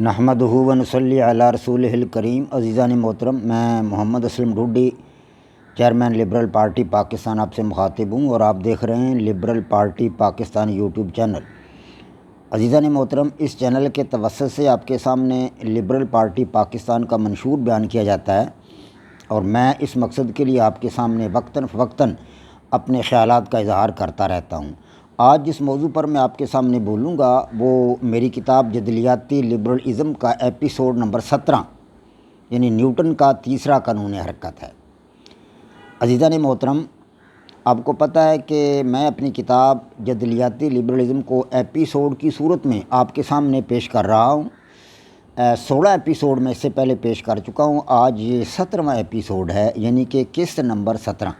نحمدہ و نصلی علی رسولہ الکریم۔ عزیزان محترم، میں Muhammad Aslam Dhudhi, chairman liberal party Pakistan آپ سے مخاطب ہوں، اور آپ دیکھ رہے ہیں liberal party Pakistan YouTube channel. عزیزان محترم، اس چینل کے توسط سے آپ کے سامنے لبرل پارٹی پاکستان کا منشور بیان کیا جاتا ہے، اور میں اس مقصد کے لیے آپ کے سامنے وقتاً فوقتاً اپنے خیالات کا اظہار کرتا رہتا ہوں۔ آج جس موضوع پر میں آپ کے سامنے بولوں گا وہ میری کتاب جدلیاتی لبرلزم کا ایپیسوڈ نمبر 17 یعنی نیوٹن کا تیسرا قانون حرکت ہے۔ عزیزان محترم، آپ کو پتہ ہے کہ میں اپنی کتاب جدلیاتی لبرلزم کو ایپیسوڈ کی صورت میں آپ کے سامنے پیش کر رہا ہوں۔ 16 ایپیسوڈ میں اس سے پہلے پیش کر چکا ہوں، آج یہ 17واں ایپیسوڈ ہے، یعنی کہ قسط نمبر 17۔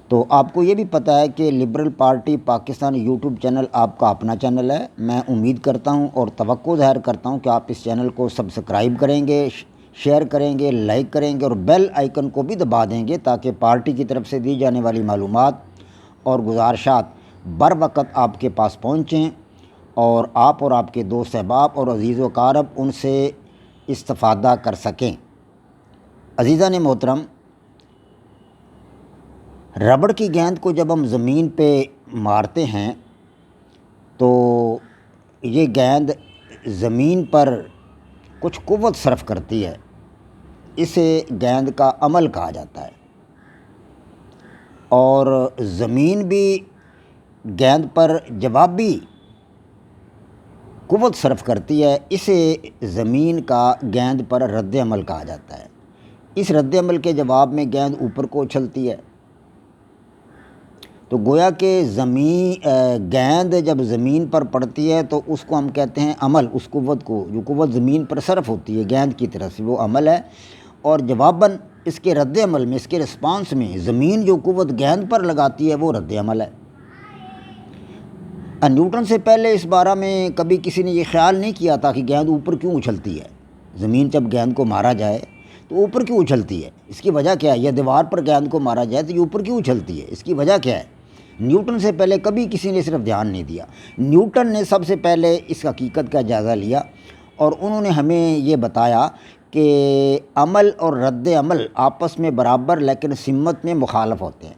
تو آپ کو یہ بھی پتہ ہے کہ liberal party Pakistan YouTube channel آپ کا اپنا چینل ہے۔ میں امید کرتا ہوں اور توقع ظاہر کرتا ہوں کہ آپ اس چینل کو سبسکرائب کریں گے، شیئر کریں گے، لائک کریں گے، اور بیل آئیکن کو بھی دبا دیں گے تاکہ پارٹی کی طرف سے دی جانے والی معلومات اور گزارشات بر وقت آپ کے پاس پہنچیں، اور آپ کے دوست احباب اور عزیز و اقارب ان سے استفادہ کر سکیں۔ عزیزان محترم، ربڑ کی گیند کو جب ہم زمین پہ مارتے ہیں تو یہ گیند زمین پر کچھ قوت صرف کرتی ہے، اسے گیند کا عمل کہا جاتا ہے، اور زمین بھی گیند پر جوابی قوت صرف کرتی ہے، اسے زمین کا گیند پر رد عمل کہا جاتا ہے۔ اس رد عمل کے جواب میں گیند اوپر کو اچھلتی ہے، تو گویا کہ گیند جب زمین پر پڑتی ہے تو اس کو ہم کہتے ہیں عمل، اس قوت کو، جو قوت زمین پر صرف ہوتی ہے گیند کی طرف سے، وہ عمل ہے، اور جواباً اس کے رد عمل میں، اس کے رسپانس میں زمین جو قوت گیند پر لگاتی ہے وہ رد عمل ہے۔ نیوٹن سے پہلے اس بارے میں کبھی کسی نے یہ خیال نہیں کیا تھا کہ گیند اوپر کیوں اچھلتی ہے، زمین جب گیند کو مارا جائے تو اوپر کیوں اچھلتی ہے، اس کی وجہ کیا ہے، یا دیوار پر گیند کو مارا جائے تو یہ اوپر کیوں اچھلتی ہے، اس کی وجہ کیا ہے۔ نیوٹن سے پہلے کبھی کسی نے صرف دھیان نہیں دیا۔ نیوٹن نے سب سے پہلے اس حقیقت کا جائزہ لیا، اور انہوں نے ہمیں یہ بتایا کہ عمل اور رد عمل آپس میں برابر لیکن سمت میں مخالف ہوتے ہیں،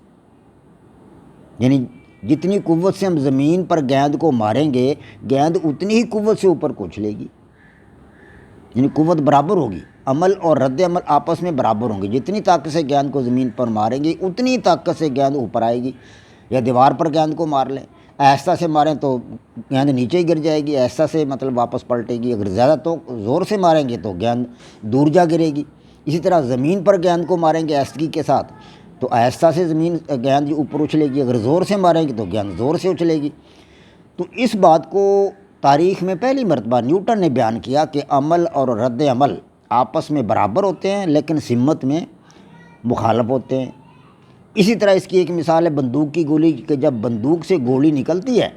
یعنی جتنی قوت سے ہم زمین پر گیند کو ماریں گے، گیند اتنی ہی قوت سے اوپر کو اچھلے گی، یعنی قوت برابر ہوگی، عمل اور رد عمل آپس میں برابر ہوں گے۔ جتنی طاقت سے گیند کو زمین پر ماریں گے اتنی طاقت سے گیند اوپر آئے گی، یا دیوار پر گیند کو مار لیں، آہستہ سے ماریں تو گیند نیچے ہی گر جائے گی، آہستہ سے مطلب واپس پلٹے گی، اگر زیادہ تو زور سے ماریں گے تو گیند دور جا گرے گی۔ اسی طرح زمین پر گیند کو ماریں گے آہستگی کے ساتھ تو آہستہ سے گیند اوپر اچھلے گی، اگر زور سے ماریں گے تو گیند زور سے اچھلے گی۔ تو اس بات کو تاریخ میں پہلی مرتبہ نیوٹن نے بیان کیا کہ عمل اور رد عمل آپس میں برابر ہوتے ہیں لیکن سمت میں مخالف ہوتے ہیں۔ اسی طرح اس کی ایک مثال ہے بندوق کی گولی، کہ جب بندوق سے گولی نکلتی ہے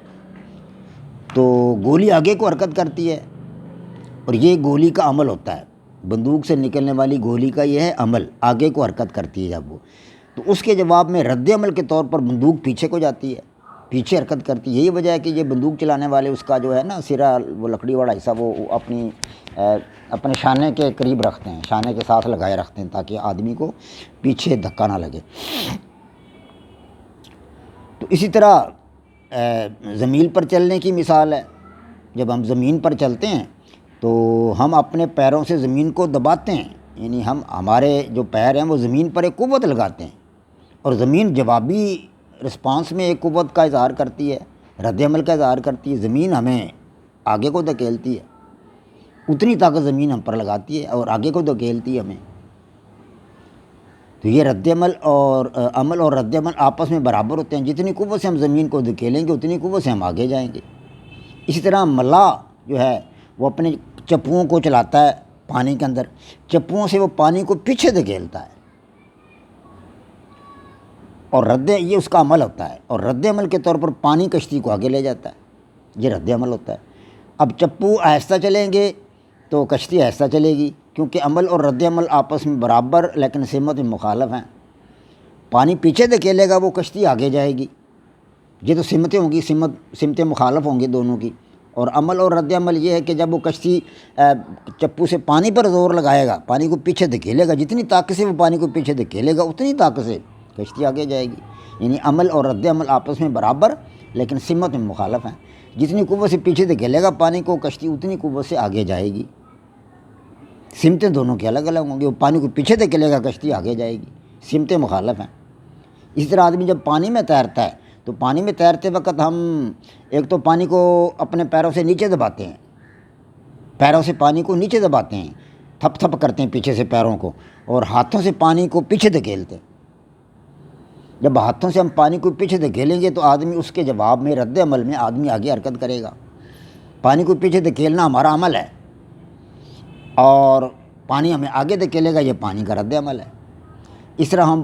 تو گولی آگے کو حرکت کرتی ہے، اور یہ گولی کا عمل ہوتا ہے، بندوق سے نکلنے والی گولی کا یہ ہے عمل، آگے کو حرکت کرتی ہے جب وہ، تو اس کے جواب میں رد عمل کے طور پر بندوق پیچھے کو جاتی ہے، پیچھے حرکت کرتی ہے۔ یہی وجہ ہے کہ یہ بندوق چلانے والے اس کا جو ہے نا سرا، وہ لکڑی والا حصہ، وہ اپنے شانے کے قریب رکھتے ہیں، شانے کے ساتھ لگائے رکھتے ہیں تاکہ آدمی کو پیچھے دھکا نہ لگے۔ تو اسی طرح زمین پر چلنے کی مثال ہے، جب ہم زمین پر چلتے ہیں تو ہم اپنے پیروں سے زمین کو دباتے ہیں، یعنی ہمارے جو پیر ہیں وہ زمین پر ایک قوت لگاتے ہیں، اور زمین جوابی رسپانس میں ایک قوت کا اظہار کرتی ہے، رد عمل کا اظہار کرتی ہے، زمین ہمیں آگے کو دھکیلتی ہے، اتنی طاقت زمین ہم پر لگاتی ہے اور آگے کو دھکیلتی ہے ہمیں۔ تو یہ عمل اور رد عمل آپس میں برابر ہوتے ہیں، جتنی قوت سے ہم زمین کو دھکیلیں گے اتنی قوت سے ہم آگے جائیں گے۔ اسی طرح ملاح جو ہے وہ اپنے چپوؤں کو چلاتا ہے پانی کے اندر، چپوؤں سے وہ پانی کو پیچھے دھکیلتا ہے، اور یہ اس کا عمل ہوتا ہے، اور رد عمل کے طور پر پانی کشتی کو آگے لے جاتا ہے، یہ رد عمل ہوتا ہے۔ اب چپو آہستہ چلیں گے تو کشتی آہستہ چلے گی، کیونکہ عمل اور رد عمل آپس میں برابر لیکن سمت میں مخالف ہیں۔ پانی پیچھے دھکیلے گا وہ کشتی آگے جائے گی، یہ تو سمتیں ہوں گی، سمتیں مخالف ہوں گی دونوں کی، اور عمل اور رد عمل یہ ہے کہ جب وہ کشتی چپو سے پانی پر زور لگائے گا، پانی کو پیچھے دھکیلے گا، جتنی طاقت سے وہ پانی کو پیچھے دھکیلے گا اتنی طاقت سے کشتی آگے جائے گی۔ یعنی عمل اور رد عمل آپس میں برابر لیکن سمت میں مخالف ہیں۔ جتنی قوت سے پیچھے دھکیلے گا پانی کو کشتی اتنی قوت سے آگے جائے گی۔ سمتیں دونوں کی الگ الگ ہوں گی، وہ پانی کو پیچھے دھکیلے گا کشتی آگے جائے گی، سمتیں مخالف ہیں۔ اسی طرح آدمی جب پانی میں تیرتا ہے تو پانی میں تیرتے وقت ہم ایک تو پانی کو اپنے پیروں سے نیچے دباتے ہیں، پیروں سے پانی کو نیچے دباتے ہیں، تھپ تھپ کرتے ہیں پیچھے سے پیروں کو، اور ہاتھوں سے پانی کو پیچھے دھکیلتے ہیں۔ جب ہاتھوں سے ہم پانی کو پیچھے دھکیلیں گے تو آدمی اس کے جواب میں رد عمل میں آدمی آگے حرکت کرے گا۔ پانی کو پیچھے دھکیلنا ہمارا عمل ہے اور پانی ہمیں آگے دھکیلے گا، یہ پانی کا رد عمل ہے۔ اس طرح ہم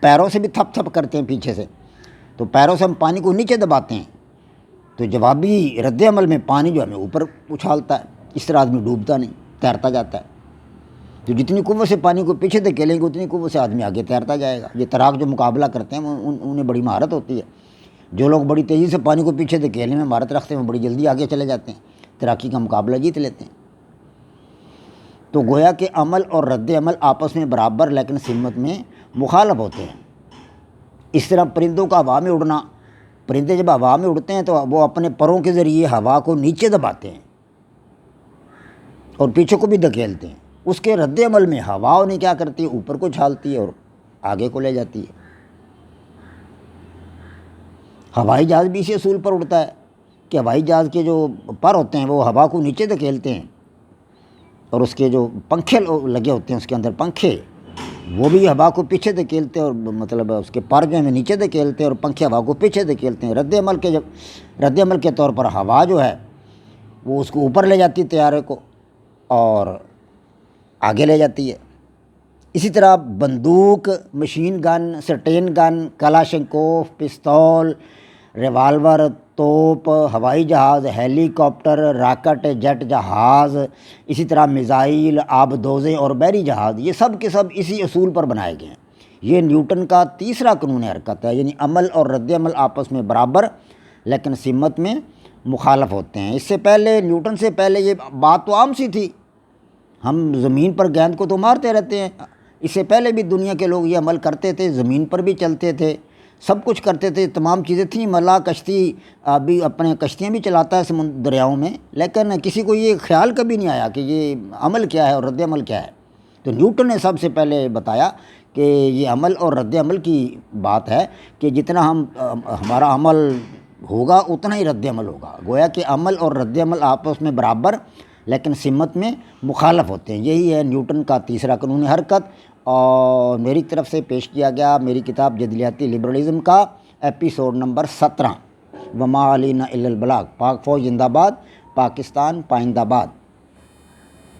پیروں سے بھی تھپ تھپ کرتے ہیں پیچھے سے، تو پیروں سے ہم پانی کو نیچے دباتے ہیں تو جوابی رد عمل میں پانی جو ہمیں اوپر اچھالتا ہے، اس طرح آدمی ڈوبتا نہیں، تیرتا جاتا ہے۔ تو جتنی قوت سے پانی کو پیچھے دھکیلیں گے اتنی قوت سے آدمی آگے تیرتا جائے گا۔ یہ تیراک جو مقابلہ کرتے ہیں انہیں بڑی مہارت ہوتی ہے۔ جو لوگ بڑی تیزی سے پانی کو پیچھے دھکیلنے میں مہارت رکھتے ہیں وہ بڑی جلدی آگے چلے جاتے ہیں، تیراکی کا مقابلہ جیت لیتے ہیں۔ تو گویا کہ عمل اور رد عمل آپس میں برابر لیکن سمت میں مخالف ہوتے ہیں۔ اس طرح پرندوں کا ہوا میں اڑنا، پرندے جب ہوا میں اڑتے ہیں تو وہ اپنے پروں کے ذریعے ہوا کو نیچے دباتے ہیں اور پیچھے کو بھی دھکیلتے ہیں۔ اس کے رد عمل میں ہوا انہیں کیا کرتی ہے، اوپر کو چھالتی ہے اور آگے کو لے جاتی ہے۔ ہوائی جہاز بھی اسی اصول پر اڑتا ہے کہ ہوائی جہاز کے جو پر ہوتے ہیں وہ ہوا کو نیچے دھکیلتے ہیں، اور اس کے جو پنکھے لگے ہوتے ہیں اس کے اندر پنکھے، وہ بھی ہوا کو پیچھے دھکیلتے ہیں، اور مطلب اس کے پر جو ہیں نیچے دھکیلتے ہیں اور پنکھے ہوا کو پیچھے دھکیلتے ہیں۔ رد عمل کے طور پر ہوا جو ہے وہ اس کو اوپر لے جاتی ہے طیارے کو اور آگے لے جاتی ہے۔ اسی طرح بندوق، مشین گن، سٹین گن، کلاشنکوف، پستول، ریوالور، توپ، ہوائی جہاز، ہیلی کاپٹر، راکٹ، جیٹ جہاز، اسی طرح میزائل، آبدوزیں اور بحری جہاز، یہ سب کے سب اسی اصول پر بنائے گئے ہیں۔ یہ نیوٹن کا تیسرا قانون حرکت ہے، یعنی عمل اور رد عمل آپس میں برابر لیکن سمت میں مخالف ہوتے ہیں۔ اس سے پہلے نیوٹن سے پہلے یہ بات تو عام سی تھی، ہم زمین پر گیند کو تو مارتے رہتے ہیں۔ اس سے پہلے بھی دنیا کے لوگ یہ عمل کرتے تھے، زمین پر بھی چلتے تھے، سب کچھ کرتے تھے، تمام چیزیں تھیں۔ ملا کشتی بھی اپنے کشتیاں بھی چلاتا ہے دریاؤں میں، لیکن کسی کو یہ خیال کبھی نہیں آیا کہ یہ عمل کیا ہے اور رد عمل کیا ہے۔ تو نیوٹن نے سب سے پہلے بتایا کہ یہ عمل اور رد عمل کی بات ہے کہ جتنا ہمارا عمل ہوگا اتنا ہی رد عمل ہوگا۔ گویا کہ عمل اور رد عمل آپس میں برابر لیکن سمت میں مخالف ہوتے ہیں۔ یہی ہے نیوٹن کا تیسرا قانون حرکت، اور میری طرف سے پیش کیا گیا میری کتاب جدلیاتی لبرلزم کا ایپیسوڈ نمبر 17۔ وما علینا الا البلاغ۔ پاک فوج زندہ باد، پاکستان پائندہ باد۔